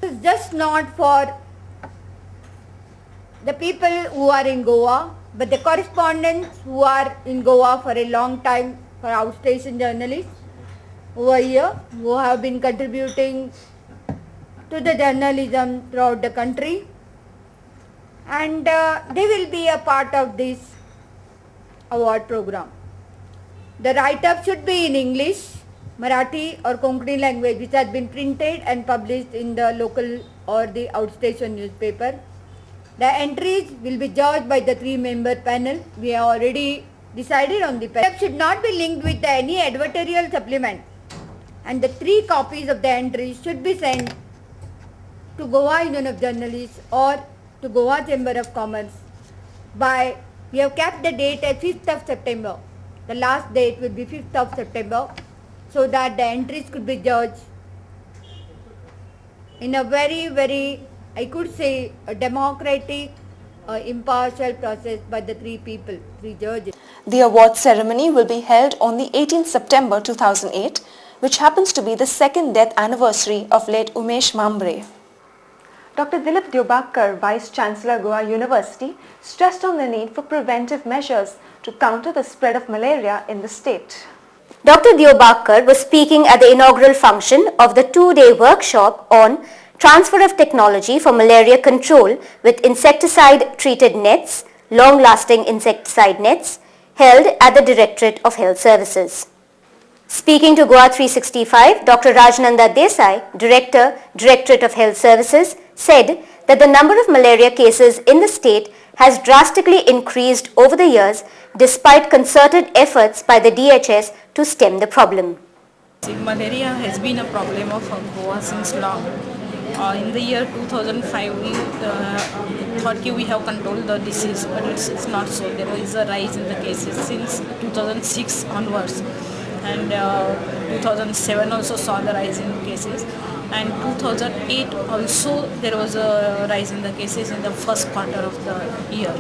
It's just not for the people who are in Goa, but the correspondents who are in Goa for a long time, for outstation journalists who are here, who have been contributing to the journalism throughout the country, and they will be a part of this award program. The write-up should be in English, Marathi or Konkani language, which has been printed and published in the local or the outstation newspaper. The entries will be judged by the 3-member panel. We have already decided on the panel. It should not be linked with any advertorial supplement, and the 3 copies of the entries should be sent to Goa Union of Journalists or to Goa Chamber of Commerce by, we have kept the date at 5th of September. The last date will be 5th of September, so that the entries could be judged in a very, I could say, a democratic, impartial process by the 3 people, 3 judges. The award ceremony will be held on the 18th September 2008, which happens to be the 2nd death anniversary of late Umesh Mambre. Dr. Dilip Deobakar, Vice Chancellor Goa University, stressed on the need for preventive measures to counter the spread of malaria in the state. Dr. Deobakar was speaking at the inaugural function of the 2-day workshop on transfer of technology for malaria control with insecticide-treated nets, long-lasting insecticide nets, held at the Directorate of Health Services. Speaking to Goa 365, Dr. Rajnanda Desai, Director, Directorate of Health Services, said that the number of malaria cases in the state has drastically increased over the years despite concerted efforts by the DHS to stem the problem. Malaria has been a problem of Goa since long. In the year 2005, we thought we have controlled the disease, but it's not so. There is a rise in the cases since 2006 onwards, and 2007 also saw the rise in cases, and 2008 also there was a rise in the cases in the first quarter of the year.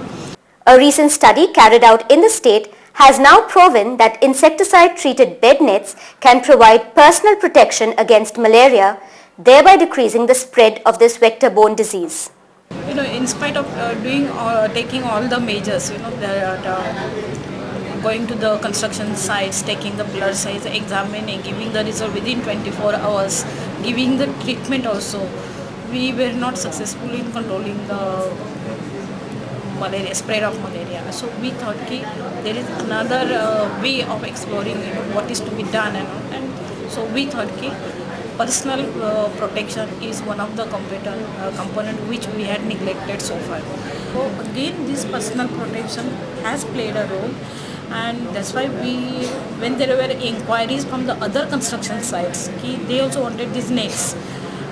A recent study carried out in the state has now proven that insecticide-treated bed nets can provide personal protection against malaria, thereby decreasing the spread of this vector-borne disease. In spite of taking all the measures, going to the construction sites, taking the blood size, examining, giving the result within 24 hours, giving the treatment also, we were not successful in controlling the malaria, spread of malaria. So we thought there is another way of exploring what is to be done, and so we thought personal protection is one of the component which we had neglected so far. So again, this personal protection has played a role, and that's why when there were inquiries from the other construction sites, they also wanted these nets,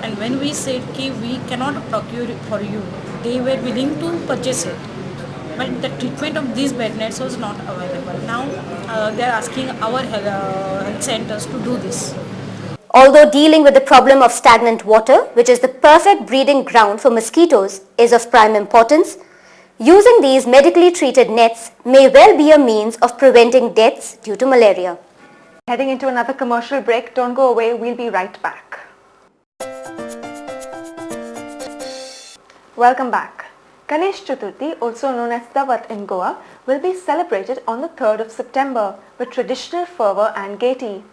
and when we said we cannot procure it for you, they were willing to purchase it, but the treatment of these bed nets was not available. Now they are asking our health centers to do this. Although dealing with the problem of stagnant water, which is the perfect breeding ground for mosquitoes, is of prime importance, using these medically treated nets may well be a means of preventing deaths due to malaria. Heading into another commercial break, don't go away, we'll be right back. Welcome back. Ganesh Chaturthi, also known as Davat in Goa, will be celebrated on the 3rd of September with traditional fervour and gaiety.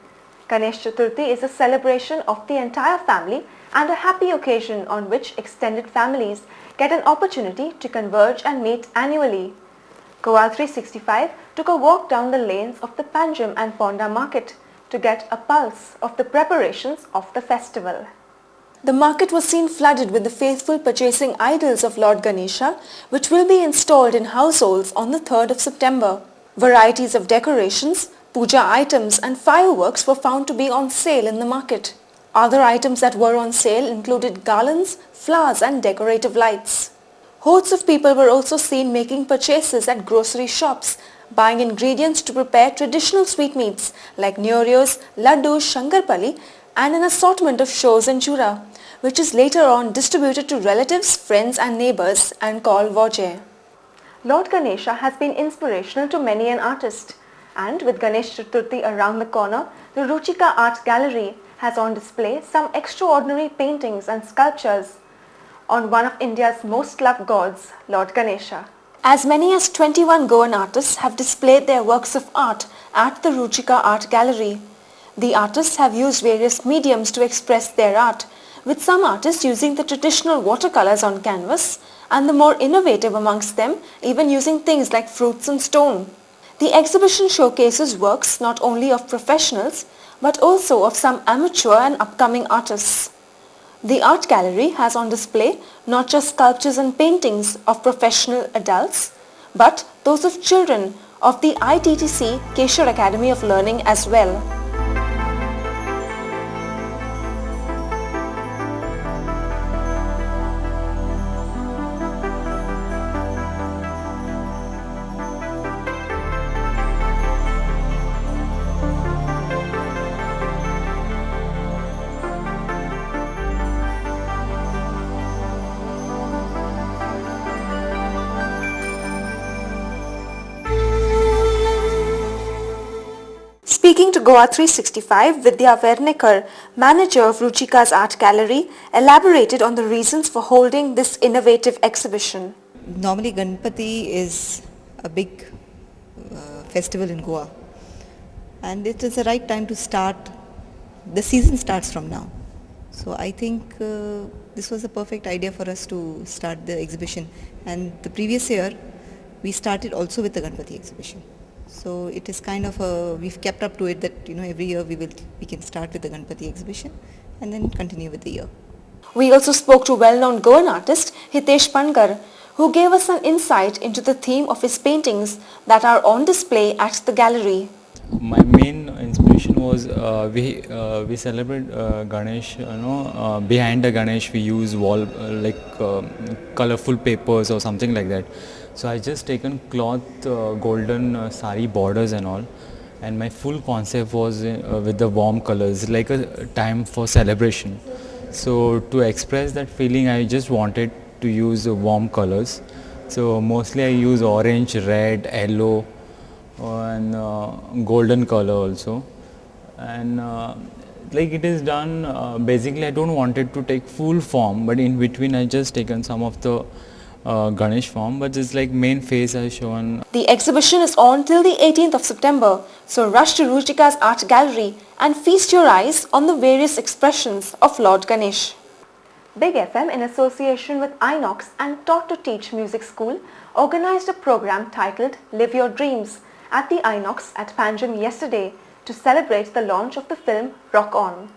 Ganesh Chaturthi is a celebration of the entire family and a happy occasion on which extended families get an opportunity to converge and meet annually. Goa 365 took a walk down the lanes of the Panjim and Ponda market to get a pulse of the preparations of the festival. The market was seen flooded with the faithful purchasing idols of Lord Ganesha, which will be installed in households on the 3rd of September. Varieties of decorations, puja items and fireworks were found to be on sale in the market. Other items that were on sale included garlands, flowers and decorative lights. Hordes of people were also seen making purchases at grocery shops, buying ingredients to prepare traditional sweetmeats like Neorios, Laddus, Shankarpali and an assortment of shows and chura, which is later on distributed to relatives, friends and neighbours and called Voje. Lord Ganesha has been inspirational to many an artist, and with Ganesh Chaturthi around the corner, the Ruchika Art Gallery has on display some extraordinary paintings and sculptures on one of India's most loved gods, Lord Ganesha. As many as 21 Goan artists have displayed their works of art at the Ruchika Art Gallery. The artists have used various mediums to express their art, with some artists using the traditional watercolors on canvas and the more innovative amongst them even using things like fruits and stone. The exhibition showcases works not only of professionals but also of some amateur and upcoming artists. The art gallery has on display not just sculptures and paintings of professional adults but those of children of the ITTC Keshar Academy of Learning as well. Speaking to Goa 365, Vidya Vernekar, manager of Ruchika's Art Gallery, elaborated on the reasons for holding this innovative exhibition. Normally Ganpati is a big festival in Goa, and it is the right time to start. The season starts from now. So I think this was a perfect idea for us to start the exhibition, and the previous year we started also with the Ganpati exhibition. So it is kind of we've kept up to it that every year we can start with the Ganpati exhibition and then continue with the year. We also spoke to well-known Goan artist Hitesh Pankar, who gave us an insight into the theme of his paintings that are on display at the gallery. My main inspiration was we celebrate Ganesh. Behind the Ganesh we use colorful papers or something like that. So I just taken cloth, golden sari borders and all, and my full concept was with the warm colors, like a time for celebration. So to express that feeling, I just wanted to use warm colors. So mostly I use orange, red, yellow, and golden color also. And like it is done, basically I don't want it to take full form, but in between I just taken some of the Ganesh form, but it's like main face I shown. The exhibition is on till the 18th of September, so rush to Ruchika's Art Gallery and feast your eyes on the various expressions of Lord Ganesh. Big FM, in association with Inox and Taught to Teach Music School, organized a program titled Live Your Dreams at the Inox at Panjim yesterday to celebrate the launch of the film Rock On.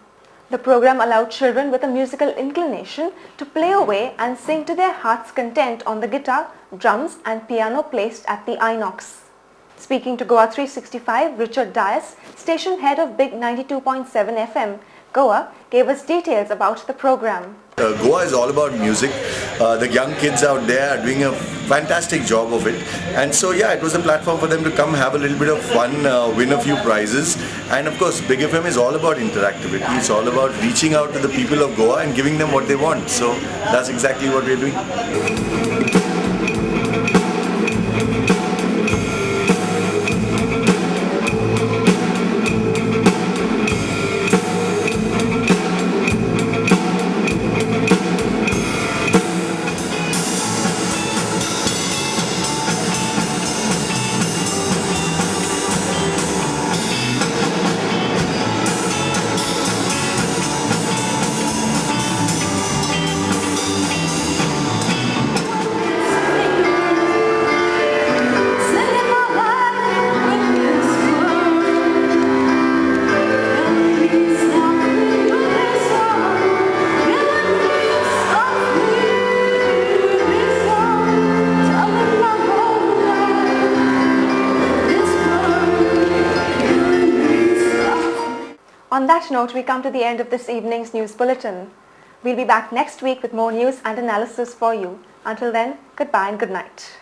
The program allowed children with a musical inclination to play away and sing to their heart's content on the guitar, drums and piano placed at the Inox. Speaking to Goa 365, Richard Dias, station head of Big 92.7 FM, Goa, gave us details about the program. Goa is all about music. The young kids out there are doing a fantastic job of it, and so yeah, it was a platform for them to come have a little bit of fun, win a few prizes. And of course Big FM is all about interactivity. It's all about reaching out to the people of Goa and giving them what they want. So that's exactly what we're doing. On that note, we come to the end of this evening's news bulletin. We'll be back next week with more news and analysis for you. Until then, goodbye and good night.